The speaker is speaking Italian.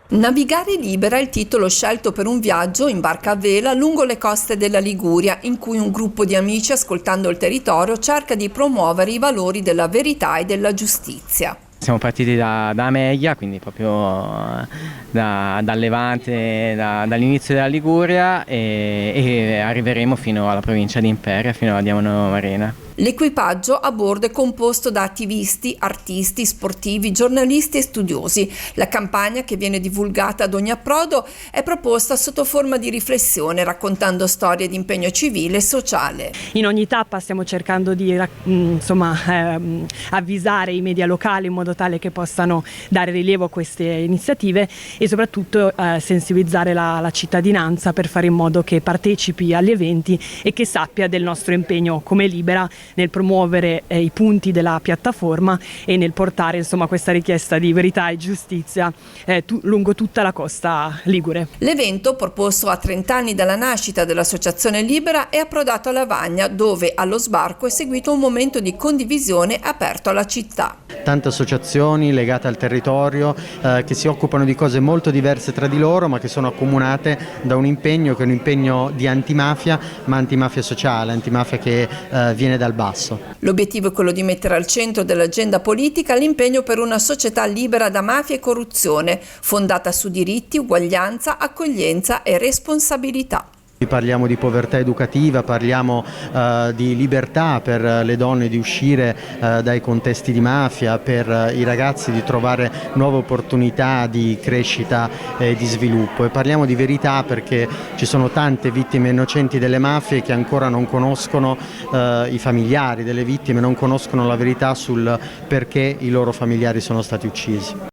Navigare libera è il titolo scelto per un viaggio in barca a vela lungo le coste della Liguria, in cui un gruppo di amici, ascoltando il territorio, cerca di promuovere i valori della verità e della giustizia. Siamo partiti da Ameglia, quindi proprio dal Levante, dall'inizio della Liguria e arriveremo fino alla provincia di Imperia, fino alla Diamo Marina. L'equipaggio a bordo è composto da attivisti, artisti, sportivi, giornalisti e studiosi. La campagna, che viene divulgata ad ogni approdo, è proposta sotto forma di riflessione, raccontando storie di impegno civile e sociale. In ogni tappa stiamo cercando di avvisare i media locali in modo tale che possano dare rilievo a queste iniziative e soprattutto sensibilizzare la cittadinanza per fare in modo che partecipi agli eventi e che sappia del nostro impegno come Libera nel promuovere i punti della piattaforma e nel portare questa richiesta di verità e giustizia lungo tutta la costa ligure. L'evento, proposto a 30 anni dalla nascita dell'Associazione Libera, è approdato a Lavagna, dove allo sbarco è seguito un momento di condivisione aperto alla città. Tante associazioni legate al territorio che si occupano di cose molto diverse tra di loro, ma che sono accomunate da un impegno che è un impegno di antimafia, ma antimafia sociale, antimafia che viene dal basso. L'obiettivo è quello di mettere al centro dell'agenda politica l'impegno per una società libera da mafia e corruzione, fondata su diritti, uguaglianza, accoglienza e responsabilità. Parliamo di povertà educativa, parliamo di libertà per le donne di uscire dai contesti di mafia, per i ragazzi di trovare nuove opportunità di crescita e di sviluppo, e parliamo di verità perché ci sono tante vittime innocenti delle mafie che ancora non conoscono, i familiari delle vittime non conoscono la verità sul perché i loro familiari sono stati uccisi.